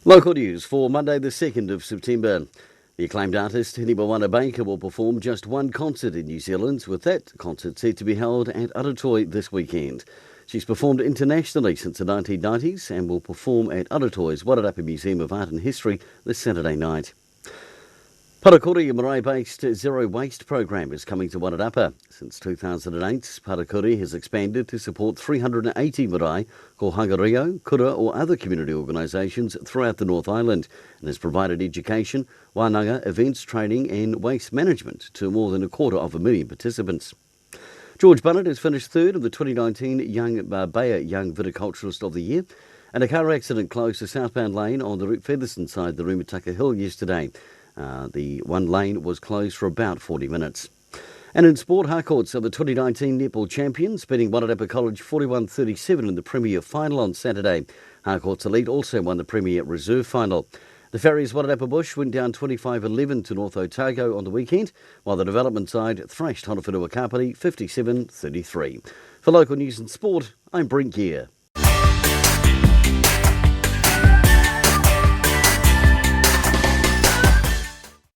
Local news for Monday the 2nd of September. The acclaimed artist Hinimawana Baker will perform just one concert in New Zealand, with that concert set to be held at Aratoi this weekend. She's performed internationally since the 1990s and will perform at Aratoi's Wairarapa Museum of Art and History this Saturday night. Parakuri, a marae-based zero waste program, is coming to Wairarapa. Since 2008, Parakuri has expanded to support 380 marae, kohangario, kura or other community organisations throughout the North Island and has provided education, wānanga, events, training and waste management to more than 250,000 participants. George Bunnett has finished third in the 2019 Bayer Young Viticulturalist of the Year, and a car accident closed the southbound lane on the Rick Featherston side of the Rumataka Hill yesterday. The one lane was closed for about 40 minutes. And in sport, Harcourts are the 2019 netball champions, beating Wairarapa College 41-37 in the Premier final on Saturday. Harcourts Elite also won the Premier Reserve final. The Ferries Wairarapa Bush went down 25-11 to North Otago on the weekend, while the development side thrashed Honowhenua Kapiti 57-33. For local news and sport, I'm Brent Gare.